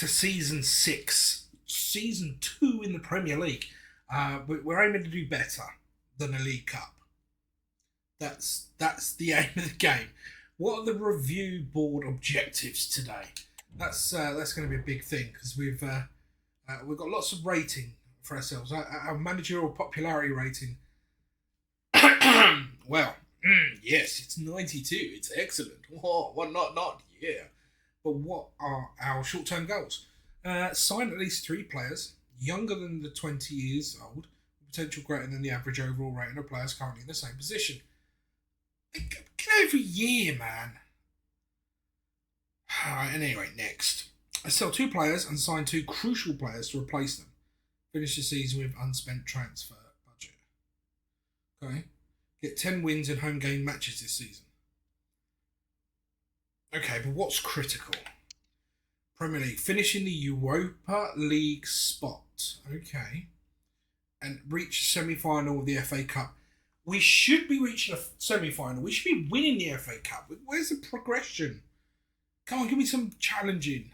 to season 6, season 2 in the Premier League. We're aiming to do better than a League Cup. That's the aim of the game. What are the review board objectives today? That's going to be a big thing because we've got lots of rating for ourselves. Our managerial popularity rating. Well, yes, it's 92. It's excellent. What not? Yeah. But what are our short-term goals? Sign at least 3 players younger than the 20 years old, potential greater than the average overall rating of players currently in the same position. Get every year, man. Alright, anyway, next. I sell 2 players and sign 2 crucial players to replace them. Finish the season with unspent transfer budget. Okay. Get 10 wins in home game matches this season. Okay, but what's critical? Premier League. Finishing the Europa League spot. Okay. And reach semi-final of the FA Cup. We should be reaching a semi-final. We should be winning the FA Cup. Where's the progression? Come on, give me some challenging.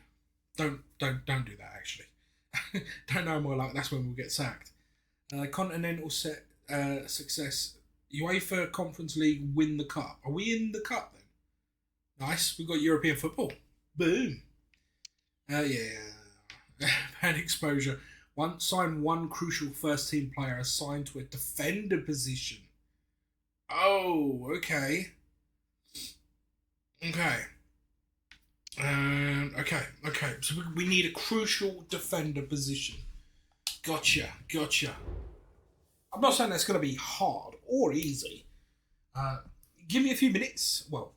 Don't do that, actually. Don't know more like that's when we'll get sacked. Continental success. UEFA Conference League win the cup. Are we in the cup then? Nice. We've got European football. Boom. Yeah. Fan exposure. Sign 1 crucial first team player assigned to a defender position. Oh, okay. Okay. So we need a crucial defender position. Gotcha. I'm not saying that's going to be hard or easy. Give me a few minutes. Well,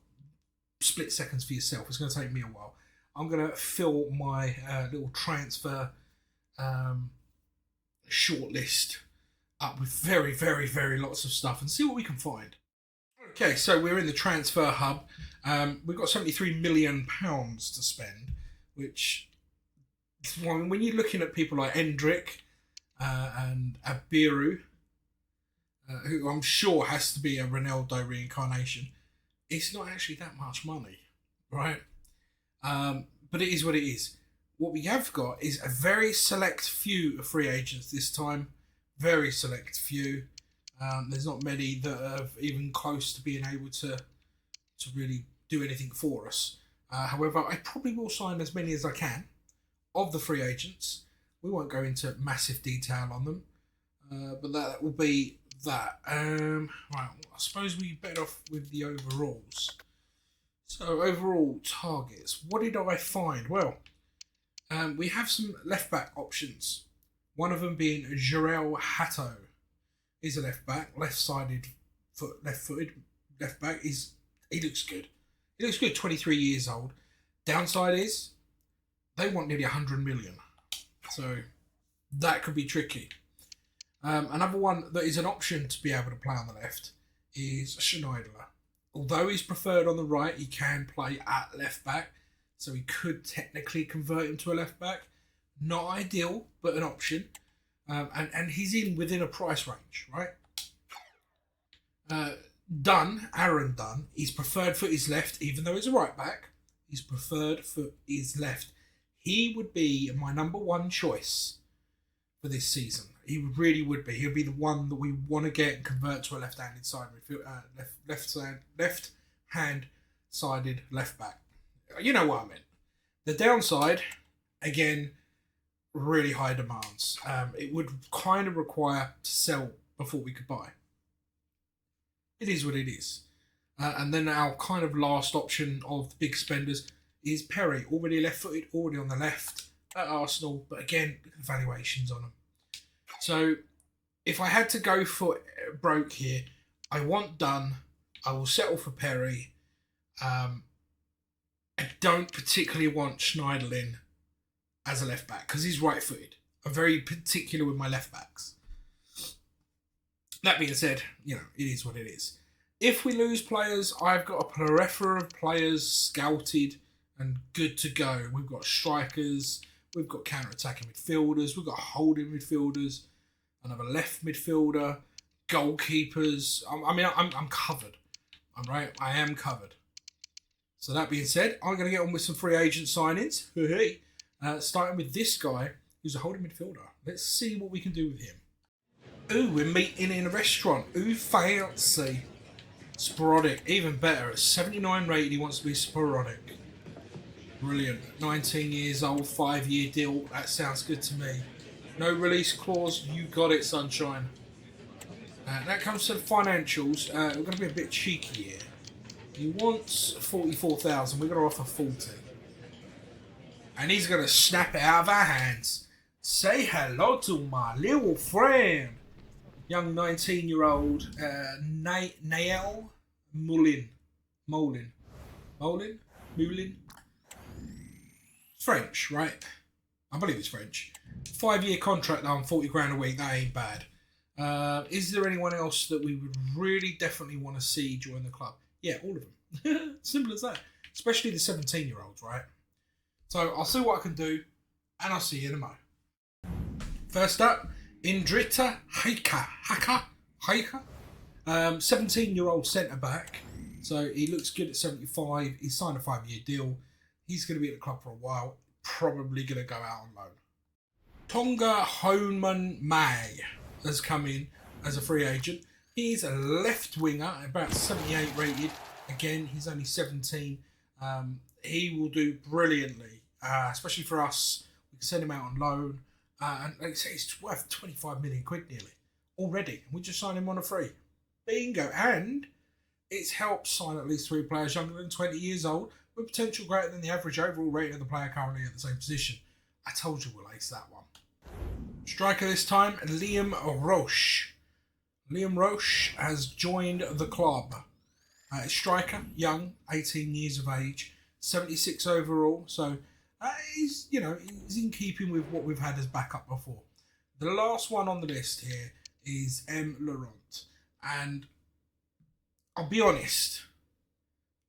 split seconds for yourself. It's going to take me a while. I'm going to fill my little transfer shortlist up with very, very, very lots of stuff and see what we can find. Okay, so we're in the transfer hub. We've got £73 million to spend, which, when you're looking at people like Endrick and Abiru, who I'm sure has to be a Ronaldo reincarnation, it's not actually that much money, right? But it is what it is. What we have got is a very select few of free agents this time. Very select few. There's not many that are even close to being able to really do anything for us. However, I probably will sign as many as I can of the free agents. We won't go into massive detail on them, but that will be that. Right, I suppose we better off with the overalls. So, overall targets. What did I find? Well, we have some left-back options. One of them being Jarell Hatto. He's a left-back, left-footed left-back. He looks good. He looks good, 23 years old. Downside is, they want nearly 100 million. So, that could be tricky. Another one that is an option to be able to play on the left is Schneiderler. Although he's preferred on the right, he can play at left back, so he could technically convert him to a left back. Not ideal, but an option. And he's within a price range, right? Aaron Dunn, he's preferred for his left, even though he's a right back. He's preferred for his left. He would be my number 1 choice for this season. He really would be. He'll be the one that we want to get and convert to a left-handed side left-hand sided left back. You know what I meant. The downside, again, really high demands. It would kind of require to sell before we could buy. It is what it is. And then our kind of last option of the big spenders is Perry, already left-footed, already on the left at Arsenal, but again, valuations on him. So, if I had to go for broke here, I want Dunn. I will settle for Perry. I don't particularly want Schneiderlin as a left back because he's right-footed. I'm very particular with my left backs. That being said, it is what it is. If we lose players, I've got a plethora of players scouted and good to go. We've got strikers, we've got counter-attacking midfielders, we've got holding midfielders, another left midfielder, goalkeepers. I'm covered. I am covered. So that being said, I'm going to get on with some free agent signings. Hey. Starting with this guy, who's a holding midfielder. Let's see what we can do with him. Ooh, we're meeting in a restaurant. Ooh, fancy. Sporadic, even better. At 79 rated, he wants to be sporadic. Brilliant. 19 years old, 5-year deal. That sounds good to me. No release clause. You got it, sunshine. That comes to the financials. We're going to be a bit cheeky here. He wants 44,000. We're going to offer 40. And he's going to snap it out of our hands. Say hello to my little friend. Young 19-year-old Nael Moulin. French, right? I believe it's French. 5-year contract though, on 40 grand a week. That ain't bad. Is there anyone else that we would really definitely want to see join the club? Yeah, all of them. Simple as that. Especially the 17-year-olds, right? So I'll see what I can do, and I'll see you in a mo. First up, Indrita Haka. 17-year-old centre-back. So he looks good at 75. He's signed a 5-year deal. He's going to be at the club for a while. Probably going to go out on loan. Tonga Homan May has come in as a free agent. He's a left winger, about 78 rated. Again, he's only 17. He will do brilliantly, especially for us. We can send him out on loan. And like I say, it's worth 25 million quid nearly already. We just signed him on a free. Bingo. And it's helped sign at least 3 players younger than 20 years old with potential greater than the average overall rating of the player currently at the same position. I told you we'll ace that one. Striker this time, Liam Roche. Liam Roche has joined the club. Striker, young, 18 years of age, 76 overall. So he's in keeping with what we've had as backup before. The last one on the list here is M. Laurent. And I'll be honest,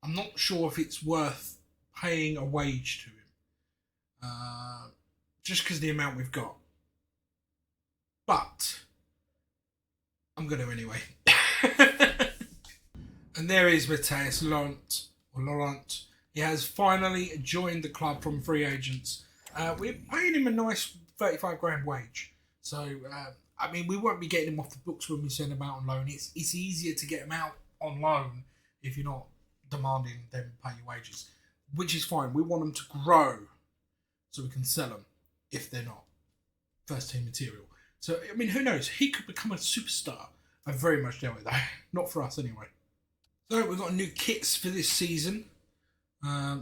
I'm not sure if it's worth paying a wage to him. Just because of the amount we've got. But I'm going to anyway. And there is Matthias Laurent. He has finally joined the club from free agents. We're paying him a nice 35 grand wage. So, we won't be getting him off the books when we send him out on loan. It's easier to get him out on loan if you're not demanding them pay your wages, which is fine. We want them to grow so we can sell them if they're not first team material. So, who knows? He could become a superstar. I very much doubt it, though. Not for us, anyway. So, we've got new kits for this season.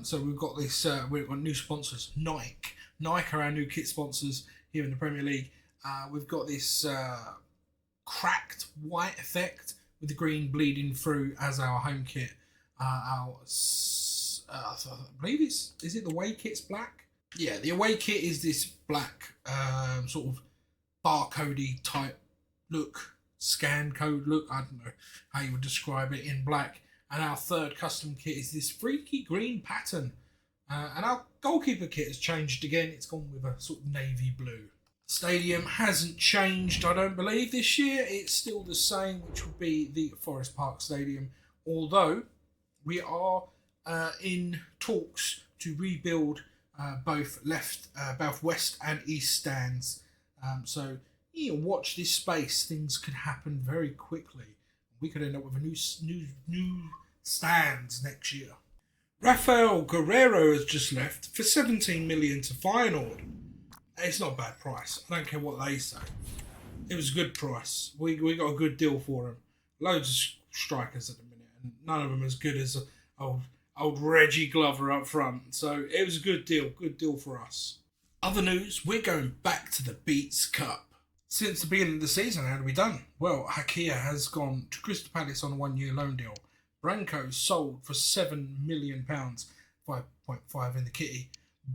So, we've got we've got new sponsors. Nike are our new kit sponsors here in the Premier League. We've got this cracked white effect with the green bleeding through as our home kit. I believe is it the away kit's black? Yeah, the away kit is this black sort of barcodey type look, scan code look. I don't know how you would describe it in black. And our third custom kit is this freaky green pattern. And our goalkeeper kit has changed again. It's gone with a sort of navy blue. Stadium hasn't changed, I don't believe, this year. It's still the same, which would be the Forest Park Stadium. Although we are in talks to rebuild both west and east stands. So watch this space. Things could happen very quickly. We could end up with a new stands next year. Rafael Guerrero has just left for 17 million to Feyenoord. It's not a bad price. I don't care what they say. It was a good price. We got a good deal for him. Loads of strikers at the minute, and none of them as good as old Reggie Glover up front. So it was a good deal. Good deal for us. Other news, we're going back to the Beats Cup. Since the beginning of the season, how have we done? Well, Hakia has gone to Crystal Palace on a 1-year loan deal. Branco sold for £7 million, 5.5 in the kitty.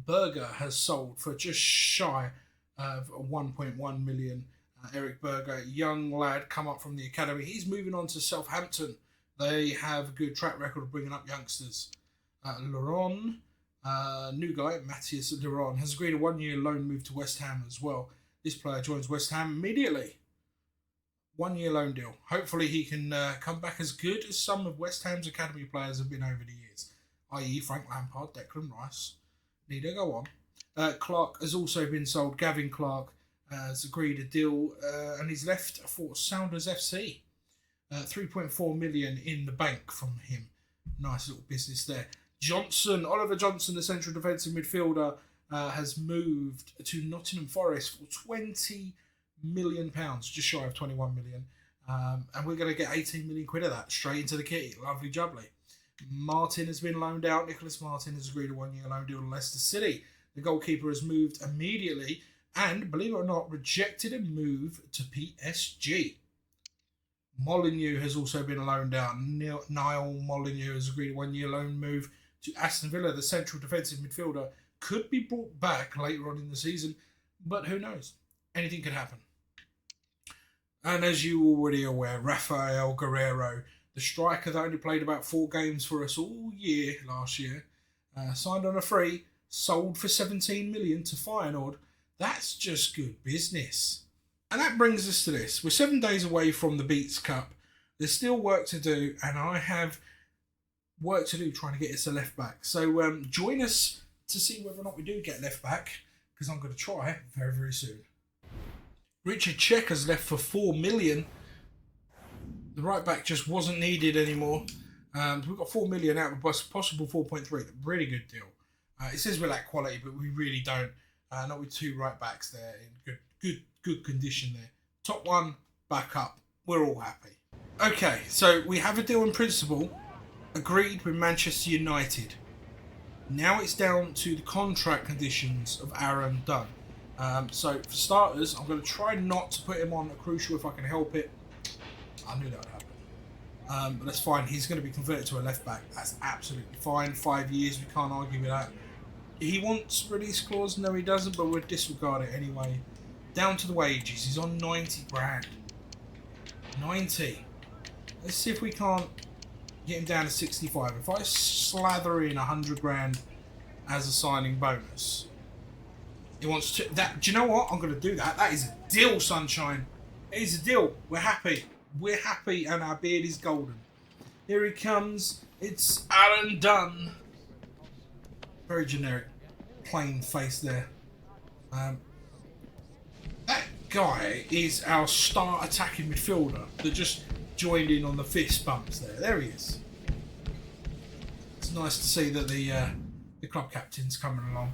Berger has sold for just shy of 1.1 million. Eric Berger, young lad, come up from the academy. He's moving on to Southampton. They have a good track record of bringing up youngsters. Laurent, new guy, Matthias Laurent, has agreed a 1-year loan move to West Ham as well. This player joins West Ham immediately. 1-year loan deal. Hopefully he can come back as good as some of West Ham's academy players have been over the years, i.e. Frank Lampard, Declan Rice. Need to go on. Clark has also been sold. Gavin Clark has agreed a deal and he's left for Sounders FC. 3.4 million in the bank from him. Nice little business there. Oliver Johnson, the central defensive midfielder, has moved to Nottingham Forest for £20 million, just shy of 21 million. And we're going to get 18 million quid of that straight into the kitty. Lovely jubbly. Martin has been loaned out. Nicholas Martin has agreed a 1-year loan deal to Leicester City. The goalkeeper has moved immediately and, believe it or not, rejected a move to PSG. Molineux has also been loaned out. Niall Molineux has agreed a 1-year loan move to Aston Villa. The central defensive midfielder could be brought back later on in the season, but who knows? Anything could happen. And as you already aware, Rafael Guerreiro, the striker that only played about 4 games for us all year last year, signed on a free, sold for 17 million to Feyenoord. That's just good business. And that brings us to this. We're 7 days away from the Beats Cup. There's still work to do, and I have work to do trying to get us a left back. So join us to see whether or not we do get left back, because I'm going to try very, very soon. Richard Cech has left for 4 million. The right back just wasn't needed anymore. We've got 4 million out of a possible 4.3. Really good deal. It says we lack quality, but we really don't. Not with 2 right backs there in good condition there. Top 1, back up. We're all happy. Okay, so we have a deal in principle agreed with Manchester United. Now it's down to the contract conditions of Aaron Dunn. So for starters, I'm going to try not to put him on a crucial if I can help it. I knew that would happen. But that's fine. He's going to be converted to a left back. That's absolutely fine. 5 years, we can't argue with that. He wants release clause. No, he doesn't, but we'll disregard it anyway. Down to the wages. He's on 90 grand. 90. Let's see if we can't get him down to 65. If I slather in 100 grand as a signing bonus, he wants to. That. Do you know what? I'm going to do that. That is a deal, sunshine. It is a deal. We're happy. We're happy, and our beard is golden. Here he comes. It's Aaron Dunn. Very generic, plain face there. That guy is our star attacking midfielder that just joined in on the fist bumps there. There he is. It's nice to see that the club captain's coming along.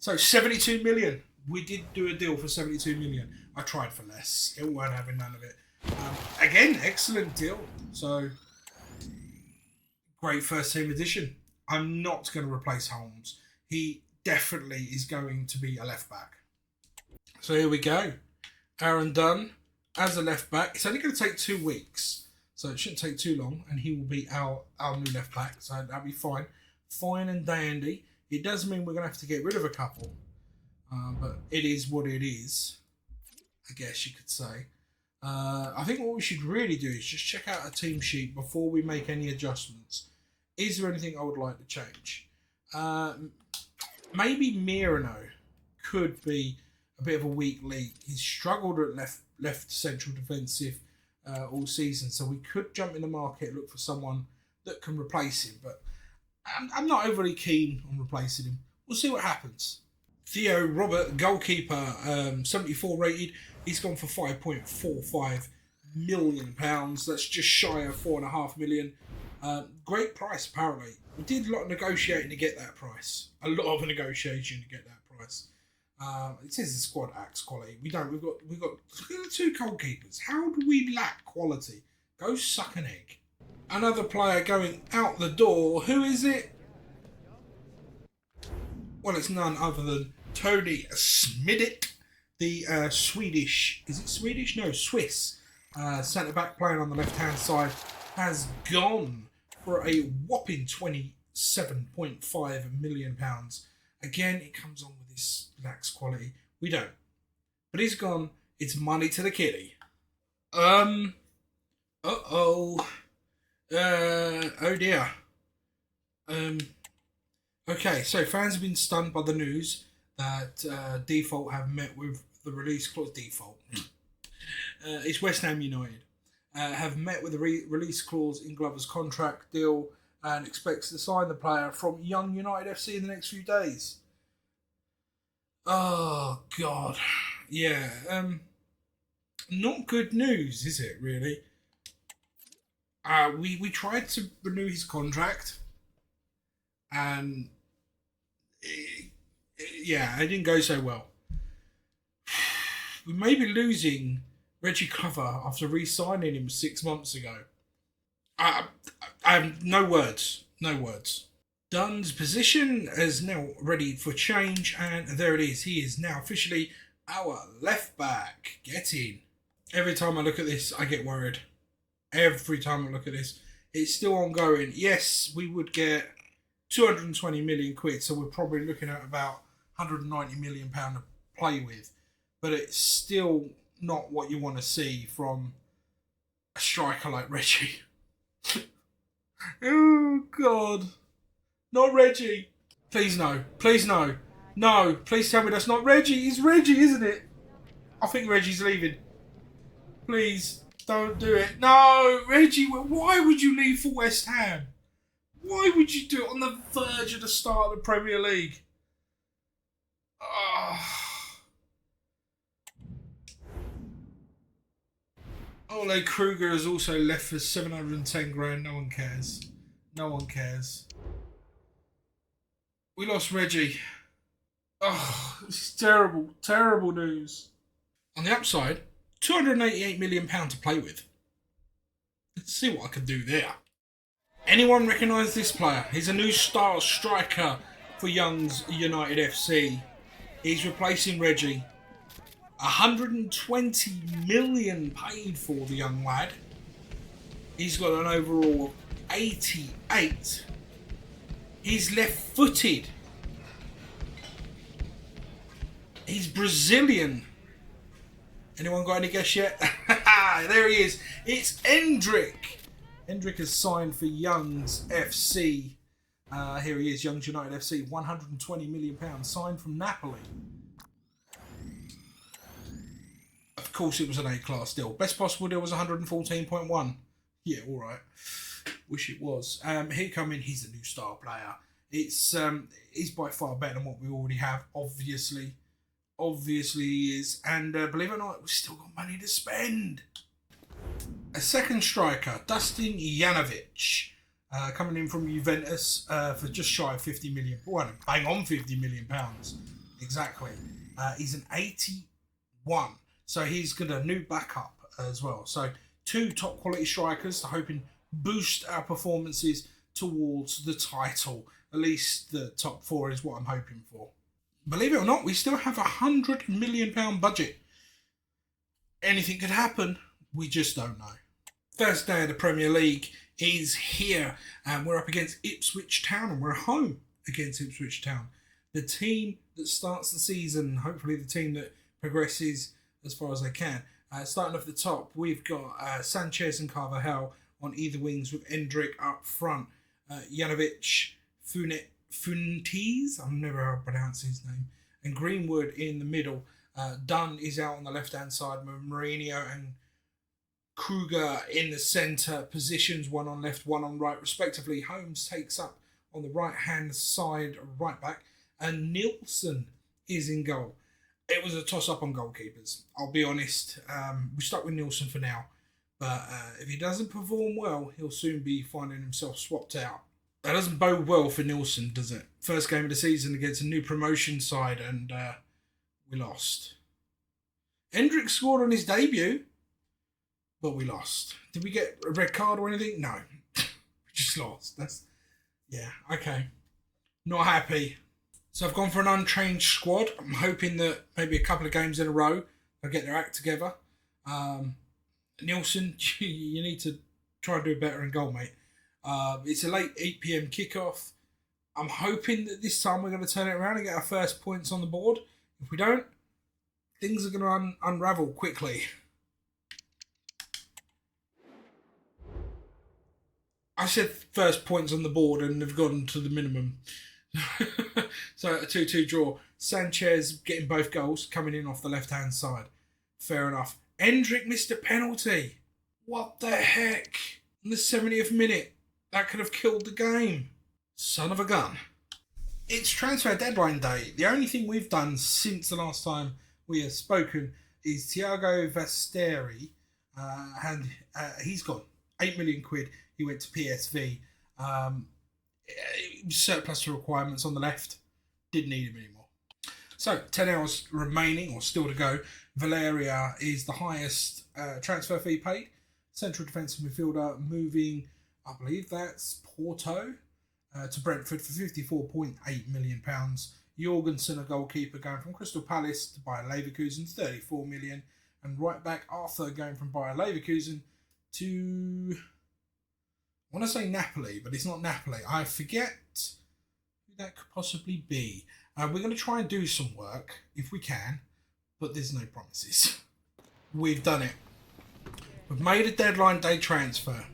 So 72 million. We did do a deal for 72 million. I tried for less. It weren't having none of it. Again, excellent deal. So great first team addition. I'm not going to replace Holmes. He definitely is going to be a left back. So here we go. Aaron Dunn as a left back. It's only going to take 2 weeks, so it shouldn't take too long, and he will be our new left back. So that'll be fine. Fine and dandy. It does mean we're going to have to get rid of a couple, but it is what it is, I guess you could say. I think what we should really do is just check out a team sheet before we make any adjustments. Is there anything I would like to change? Maybe Mirano could be a bit of a weak link. He's struggled at left central defensive all season, so we could jump in the market and look for someone that can replace him. But I'm not overly keen on replacing him. We'll see what happens. Theo Robert, goalkeeper, 74 rated. He's gone for £5.45 million. That's just shy of £4.5 million. Great price, apparently. We did a lot of negotiating to get that price. A lot of negotiation to get that price. It says the squad acts quality. We've got 2 goalkeepers. How do we lack quality? Go suck an egg. Another player going out the door. Who is it? Well, it's none other than Tony Smidic, the Swedish. Is it Swedish? No, Swiss. Centre back playing on the left hand side has gone for a whopping £27.5 million. Again, it comes on with this lax quality. We don't. But he's gone. It's money to the kitty. Oh dear. Okay, so fans have been stunned by the news that Default have met with the release clause. Default. It's West Ham United. Have met with the release clause in Glover's contract deal and expects to sign the player from Young United FC in the next few days. Oh God, yeah. Not good news, is it? Really? We tried to renew his contract, and yeah, it didn't go so well. We may be losing Reggie Glover after re-signing him 6 months ago. I, I have no words. No words. Dunn's position is now ready for change, and there it is. He is now officially our left back. Get in. Every time I look at this, I get worried. Every time I look at this, it's still ongoing. Yes, we would get 220 million quid, so we're probably looking at about 190 million pound to play with, but it's still not what you want to see from a striker like Reggie. Oh God, not Reggie! Please no, please no, no! Please tell me that's not Reggie. It's Reggie, isn't it? I think Reggie's leaving. Please don't do it. No, Reggie. Why would you leave for West Ham? Why would you do it on the verge of the start of the Premier League? Ole Kruger has also left for 710 grand. No one cares. No one cares. We lost Reggie. Oh, this is terrible. Terrible news. On the upside, £288 million to play with. Let's see what I can do there. Anyone recognise this player? He's a new star striker for Young's United FC. He's replacing Reggie. 120 million paid for the young lad. He's got an overall of 88. He's left-footed. He's Brazilian. Anyone got any guess yet? There he is. It's Endrick. Endrick has signed for Young's FC. Here he is, Young's United FC. £120 million signed from Napoli. Of course, it was an A-class deal. Best possible deal was 114.1. Yeah, all right. Wish it was. Here coming, he's a new star player. He's by far better than what we already have. Obviously he is. And believe it or not, we've still got money to spend. A second striker, Dustin Janovic, coming in from Juventus for just shy of 50 million. Well, bang on 50 million pounds. Exactly. He's an 81. So he's got a new backup as well. So two top quality strikers to hoping boost our performances towards the title. At least the top four is what I'm hoping for. Believe it or not, we still have £100 million budget. Anything could happen. We just don't know. First day of the Premier League is here, and we're up against Ipswich Town, and we're home against Ipswich Town. The team that starts the season, hopefully the team that progresses as far as they can. Starting off the top, we've got Sanchez and Carvajal on either wings with Endrick up front. Janovic, Funtes, I'm never how to pronounce his name, and Greenwood in the middle. Dunn is out on the left-hand side with Mourinho and Kruger in the centre positions, one on left, one on right, respectively. Holmes takes up on the right-hand side, right back, and Nielsen is in goal. It was a toss-up on goalkeepers. I'll be honest. We stuck with Nielsen for now, but if he doesn't perform well, he'll soon be finding himself swapped out. That doesn't bode well for Nielsen, does it? First game of the season against a new promotion side, and we lost. Endrick scored on his debut, but we lost. Did we get a red card or anything? No. We just lost. Okay. Not happy. So I've gone for an untrained squad. I'm hoping that maybe a couple of games in a row they'll get their act together. Nielsen, you need to try and do better in goal, mate. It's a late 8 p.m. kickoff. I'm hoping that this time we're going to turn it around and get our first points on the board. If we don't, things are going to unravel quickly. I said first points on the board and they've gone to the minimum. So a 2-2 draw. Sanchez getting both goals, coming in off the left-hand side. Fair enough. Endrick missed a penalty. What the heck? In the 70th minute. That could have killed the game. Son of a gun. It's transfer deadline day. The only thing we've done since the last time we have spoken is Thiago Vasteri, and he's gone. 8 million quid. He went to PSV. Surplus to requirements on the left. Didn't need him anymore. So 10 hours remaining, or still to go. Valeria is the highest transfer fee paid. Central defensive midfielder moving, I believe that's Porto, to Brentford for £54.8 million. Jorgensen, a goalkeeper, going from Crystal Palace to Bayer Leverkusen, 34 million. And right back Arthur going from Bayer Leverkusen to, I want to say Napoli, but it's not Napoli. I forget who that could possibly be. We're going to try and do some work if we can, but there's no promises. We've done it. We've made a deadline day transfer.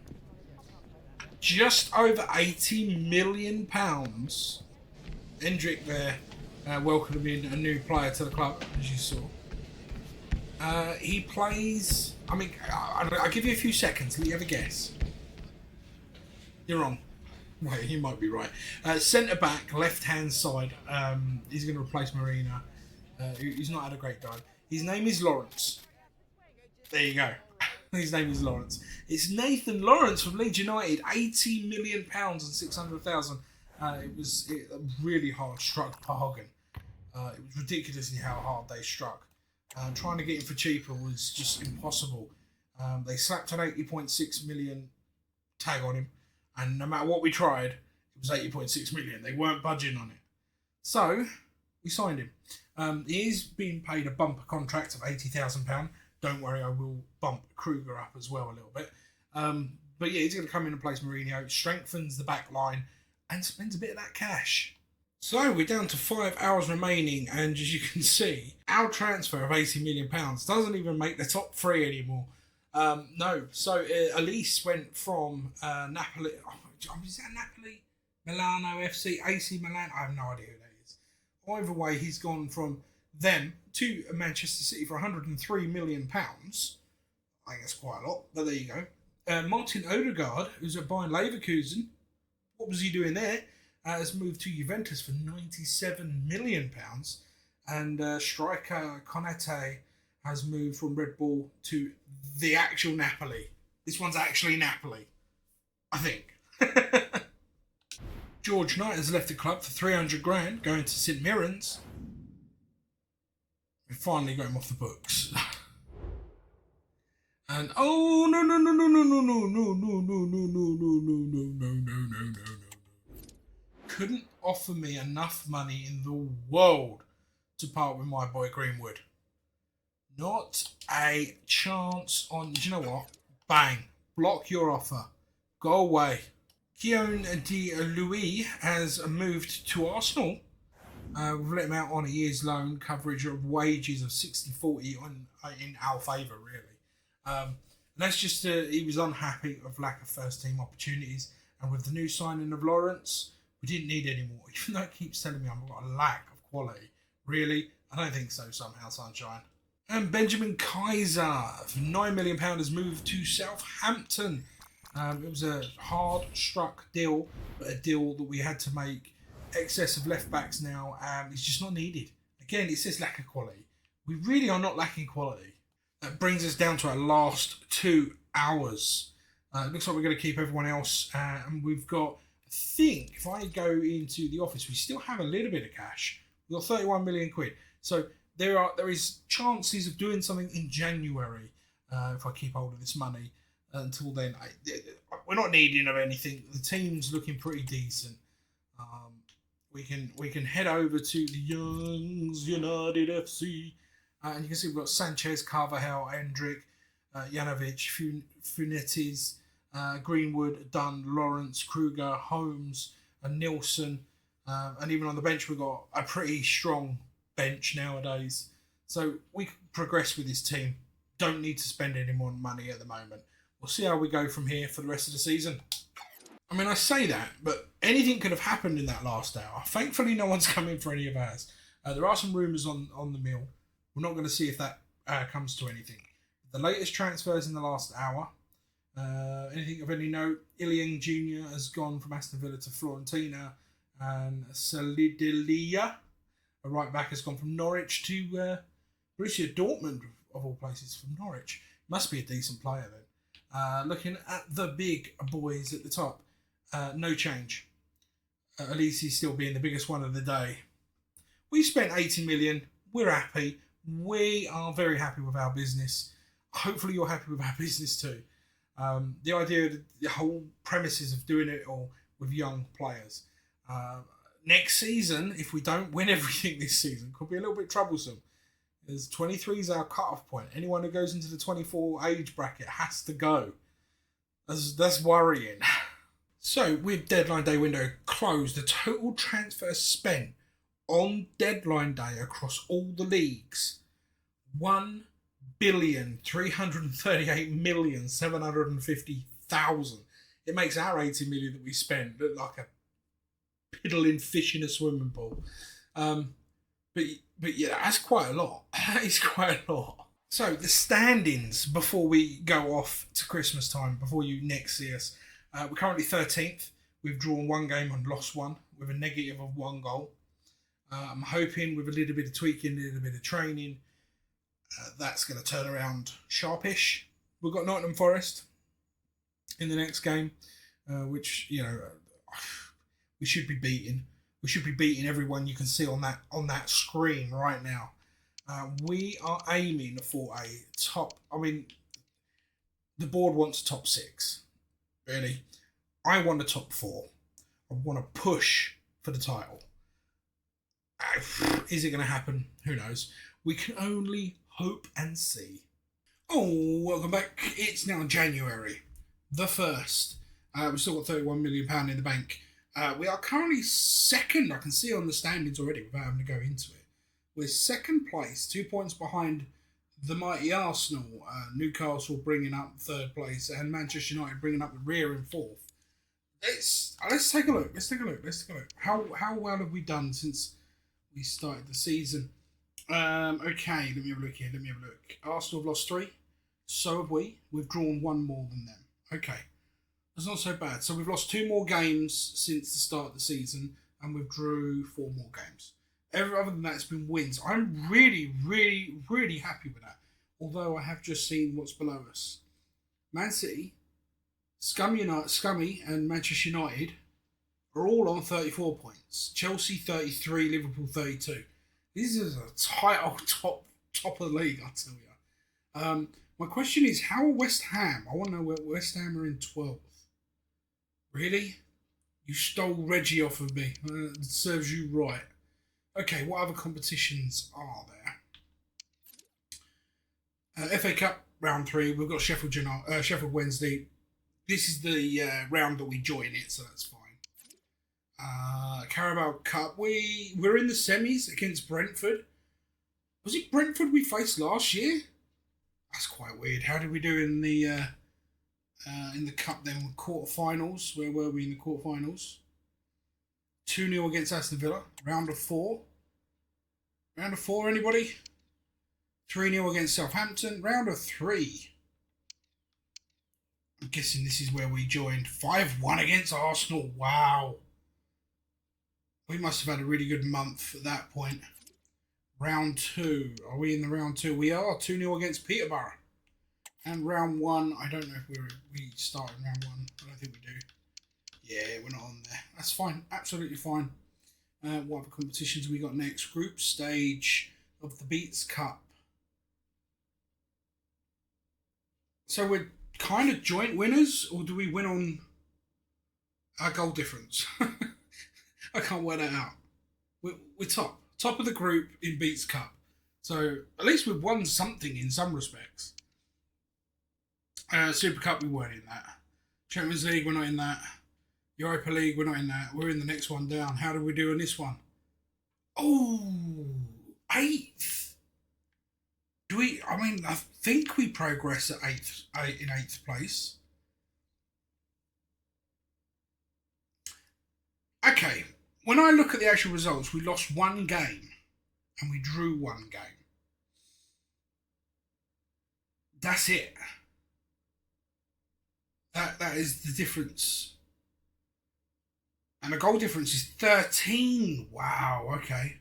Just over £80 million. Hendrik there welcoming a new player to the club, as you saw. He plays... I mean, I'll give you a few seconds. Let you have a guess. You're wrong. Wait, he might be right. Centre back, left-hand side. He's going to replace Marina. He's not had a great time. His name is Lawrence. There you go. His name is Lawrence. It's Nathan Lawrence from Leeds United. £80 million and 600,000. It was a really hard struck bargain. It was ridiculously how hard they struck. Trying to get him for cheaper was just impossible. They slapped an 80.6 million tag on him, and no matter what we tried, it was 80.6 million. They weren't budging on it. So we signed him. He is being paid a bumper contract of £80,000. Don't worry, I will bump Kruger up as well a little bit. But yeah, he's going to come in and place Mourinho, strengthens the back line, and spends a bit of that cash. So we're down to 5 hours remaining, and as you can see, our transfer of £80 million doesn't even make the top three anymore. No, so Elise went from Napoli. Is that Napoli? Milano FC, AC Milan? I have no idea who that is. Either way, he's gone from them to Manchester City for £103 million. I think that's quite a lot, but there you go. Martin Odegaard, who's at Bayer Leverkusen, what was he doing there? Has moved to Juventus for £97 million. And striker Konate has moved from Red Bull to the actual Napoli. This one's actually Napoli, I think. George Knight has left the club for 300 grand, going to St Mirren's. We finally got him off the books. And oh no no no no no no no no no no no no no no no no no. Couldn't offer me enough money in the world to part with my boy Greenwood. Not a chance on. Do you know what? Bang! Block your offer. Go away. Keon De Louis has moved to Arsenal. We've let him out on a year's loan, coverage of wages of 60-40 in our favour, really. That's just he was unhappy of lack of first team opportunities, and with the new signing of Lawrence, we didn't need any more. Even though it keeps telling me I've got a lack of quality, really, I don't think so. Somehow, sunshine. And Benjamin Kaiser, for £9 million, has moved to Southampton. It was a hard struck deal, but a deal that we had to make. Excess of left backs now, it's just not needed. Again, it says lack of quality. We really are not lacking quality. That brings us down to our last 2 hours. It looks like we're going to keep everyone else, and we've got, I think, if I go into the office, we still have a little bit of cash. We've got 31 million quid. So there is chances of doing something in January if I keep hold of this money. Until then, we're not needing of anything. The team's looking pretty decent. We can head over to the Youngs United FC, and you can see we've got Sanchez, Carvajal, Hendrik, Janovic, Funetis, Greenwood, Dunn, Lawrence, Kruger, Holmes, and Nilsson, and even on the bench we've got a pretty strong bench nowadays. So we can progress with this team. Don't need to spend any more money at the moment. We'll see how we go from here for the rest of the season. I mean, I say that, but anything could have happened in that last hour. Thankfully, no one's come in for any of ours. There are some rumours on the mill. We're not going to see if that comes to anything. The latest transfers in the last hour. Anything of any note? Iliang Jr. has gone from Aston Villa to Fiorentina. And Solidilia, a right back, has gone from Norwich to Borussia Dortmund, of all places, from Norwich. Must be a decent player then. Looking at the big boys at the top, no change. At least he's still being the biggest one of the day. We spent 80 million. We're happy. We are very happy with our business. Hopefully you're happy with our business too. The idea, the whole premises of doing it all with young players. Next season, if we don't win everything this season, could be a little bit troublesome. As 23 is our cut-off point. Anyone who goes into the 24 age bracket has to go. That's worrying. So, with deadline day window closed, the total transfer spent on deadline day across all the leagues, 1,338,750,000. It makes our 80 million that we spent look like a piddling fish in a swimming pool. But yeah, that's quite a lot. That is quite a lot. So the standings before we go off to Christmas time, before you next see us, we're currently 13th. We've drawn one game and lost one with a negative of 1 goal. I'm hoping with a little bit of tweaking, a little bit of training, that's going to turn around sharpish. We've got Nottingham Forest in the next game, which, you know, we should be beating. We should be beating everyone you can see on that screen right now. We are aiming for a top. I mean, the board wants a top 6. Really, I want a top 4. I want to push for the title. Is it going to happen? Who knows? We can only hope and see. Oh, welcome back. It's now January the 1st. We've still got £31 million in the bank. We are currently second. I can see on the standings already without having to go into it. We're second place, 2 points behind the mighty Arsenal. Newcastle bringing up 3rd place and Manchester United bringing up the rear in 4th. Let's take a look. Let's take a look. How well have we done since we started the season? Okay, let me have a look here. Arsenal have lost 3. So have we. We've drawn 1 more than them. Okay. That's not so bad. So we've lost 2 more games since the start of the season, and we've drew 4 more games. Other than that, it's been wins. I'm really, really, really happy with that. Although I have just seen what's below us. Man City, Scummy and Manchester United are all on 34 points. Chelsea 33, Liverpool 32. This is a tight old top of the league, I tell you. My question is, how are West Ham? I want to know where West Ham are in 12th. Really? You stole Reggie off of me. It serves you right. Okay, what other competitions are there? FA Cup round 3. We've got Sheffield Wednesday. This is the round that we join it, so that's fine. Carabao Cup. We're in the semis against Brentford. Was it Brentford we faced last year? That's quite weird. How did we do in the cup then? Quarterfinals. Where were we in the quarterfinals? 2-0 against Aston Villa. Round of 4. Round of 4, anybody? 3-0 against Southampton. Round of 3. I'm guessing this is where we joined. 5-1 against Arsenal. Wow. We must have had a really good month at that point. Round 2. Are we in the round 2? We are. 2-0 against Peterborough. And round 1, I don't know if we started round 1. I don't think we do. Yeah, we're not on there. That's fine. Absolutely fine. What other competitions have we got next? Group stage of the Beats Cup. So we're kind of joint winners, or do we win on our goal difference? I can't work that out. We're top of the group in Beats Cup. So at least we've won something in some respects. Super Cup, we weren't in that. Champions League, we're not in that. Europa League, we're not in that. We're in the next one down. How do we do in this one? Oh, 8th. I think we progress at 8th place. Okay, when I look at the actual results, we lost 1 game and we drew 1 game. That's it. That is the difference. And the goal difference is 13. Wow, okay.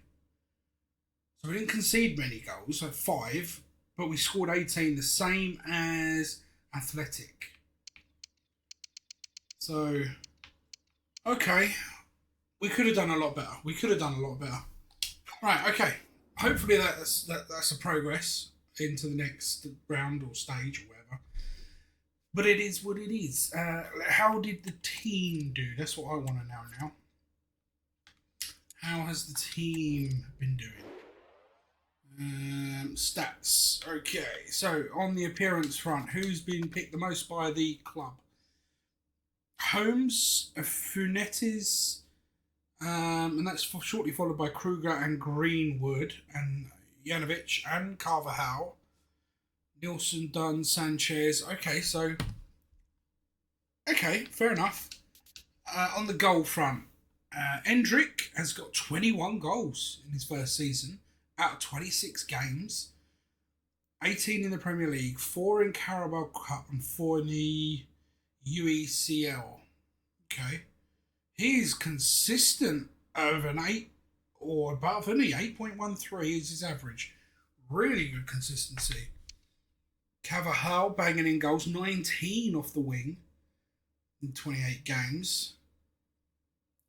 So we didn't concede many goals, so 5, but we scored 18, the same as Athletic. So, okay. We could have done a lot better. Right, okay. Hopefully that's a progress into the next round or stage or whatever. But it is what it is. How did the team do? That's what I want to know now. How has the team been doing? Stats. Okay, so on the appearance front, who's been picked the most by the club? Holmes, Funettes, and that's shortly followed by Kruger and Greenwood, and Janovic and Carvajal, Nielsen, Dunn, Sanchez. Okay, fair enough. On the goal front, Endrick has got 21 goals in his first season out of 26 games. 18 in the Premier League, 4 in Carabao Cup, and 4 in the UECL. Okay. He's consistent over an 8 or above, isn't he? 8.13 is his average. Really good consistency. Carvajal banging in goals, 19 off the wing in 28 games.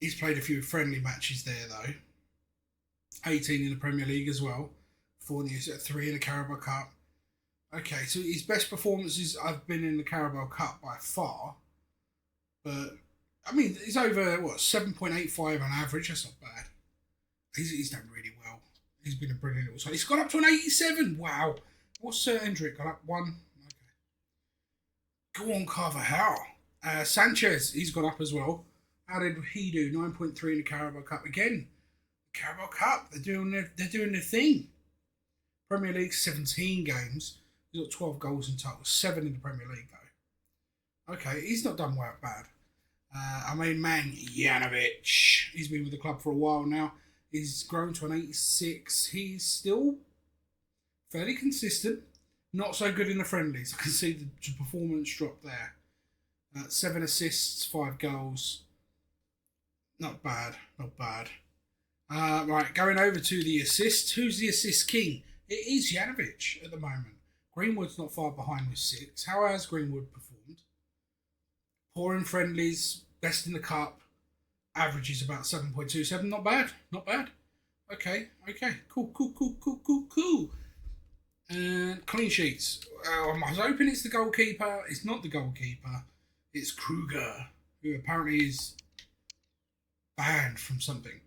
He's played a few friendly matches there, though. 18 in the Premier League as well. 4 in the 3 in the Carabao Cup. Okay, so his best performances have been in the Carabao Cup by far. But, I mean, he's over, 7.85 on average. That's not bad. He's done really well. He's been a brilliant little side. He's gone up to an 87. Wow. What's Sir Hendrick? Gone up 1. Okay. Go on, Carvajal. Sanchez, he's gone up as well. How did he do? 9.3 in the Carabao Cup. Again, Carabao Cup, they're doing their thing. Premier League, 17 games. He's got 12 goals in total. 7 in the Premier League, though. Okay, he's not done well bad. Our main man, Janovic. He's been with the club for a while now. He's grown to an 86. He's still fairly consistent. Not so good in the friendlies. I can see the performance drop there. 7 assists, 5 goals. Not bad. Right, going over to the assists. Who's the assist king? It is Janovic at the moment. Greenwood's not far behind with 6. How has Greenwood performed? Poor in friendlies, best in the cup. Average is about 7.27. Not bad. Okay. Cool. And clean sheets. I was hoping it's the goalkeeper. It's not the goalkeeper. It's Kruger, who apparently is banned from something.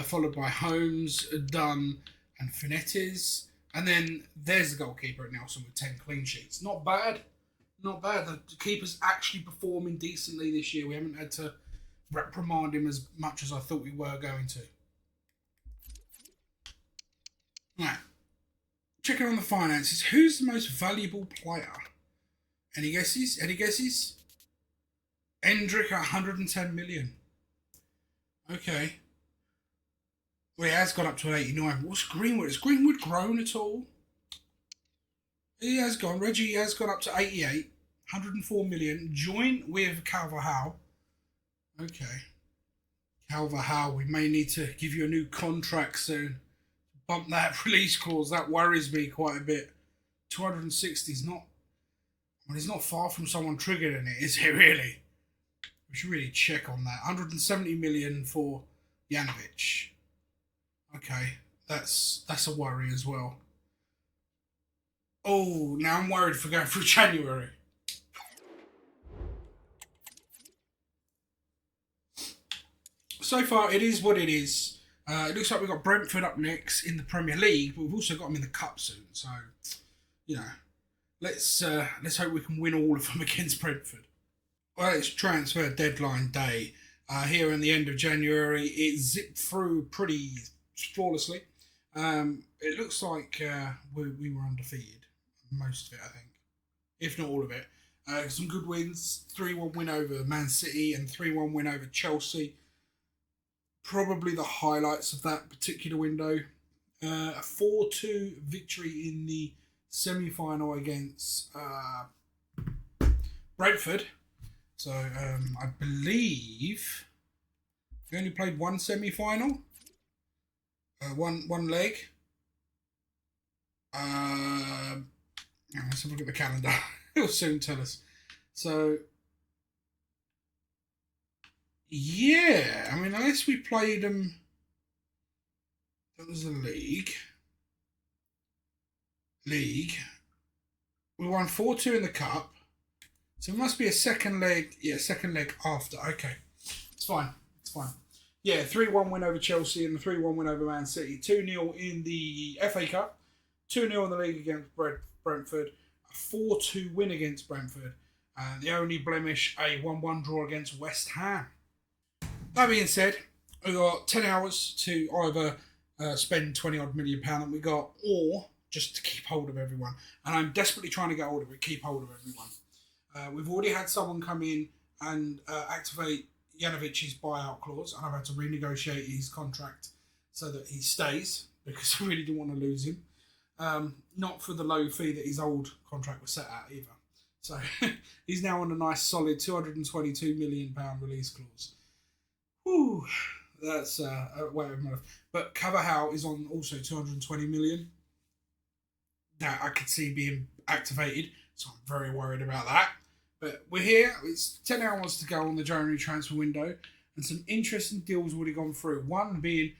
Followed by Holmes, Dunn, and Funettes. And then there's the goalkeeper at Nelson with 10 clean sheets. Not bad. The keeper's actually performing decently this year. We haven't had to reprimand him as much as I thought we were going to. Right. Checking on the finances. Who's the most valuable player? Any guesses? Endrick at 110 million. Okay. Well, he has gone up to an 89. What's Greenwood? Has Greenwood grown at all? He has gone. Reggie has gone up to 88. 104 million. Joint with Carvajal. Okay. Carvajal, we may need to give you a new contract soon. Bump that release clause. That worries me quite a bit. 260 is not... Well, he's not far from someone triggering it, is he really? We should really check on that. 170 million for Janovic. Okay, that's a worry as well. Oh, now I'm worried for going through January. So far, it is what it is. It looks like we've got Brentford up next in the Premier League, but we've also got them in the Cup soon. So, let's hope we can win all of them against Brentford. Well, it's transfer deadline day. Here in the end of January, it zipped through pretty flawlessly. It looks like we were undefeated. Most of it, I think. If not all of it. Some good wins. 3-1 win over Man City and 3-1 win over Chelsea. Probably the highlights of that particular window. A 4-2 victory in the semi-final against Brentford. So I believe We only played one semi-final. One leg. Let's have a look at the calendar. It'll soon tell us. So, yeah. I mean, unless we played them... That was the league. We won 4-2 in the cup. So it must be a second leg. Yeah, second leg after. Okay. It's fine. Yeah, 3-1 win over Chelsea and a 3-1 win over Man City. 2-0 in the FA Cup. 2-0 in the league against Brentford. A 4-2 win against Brentford. And the only blemish, a 1-1 draw against West Ham. That being said, we've got 10 hours to either spend 20 odd million pound that we got, or just to keep hold of everyone. And I'm desperately trying to get hold of it, keep hold of everyone. We've already had someone come in and activate Janovic's buyout clause, and I've had to renegotiate his contract so that he stays, because I really didn't want to lose him. Not for the low fee that his old contract was set at either. So he's now on a nice solid £222 million release clause. Whew, that's a way of mouth. But Cavahal is on also 220 million. That I could see being activated, so I'm very worried about that. But we're here. It's 10 hours to go on the January transfer window, and some interesting deals already gone through. One being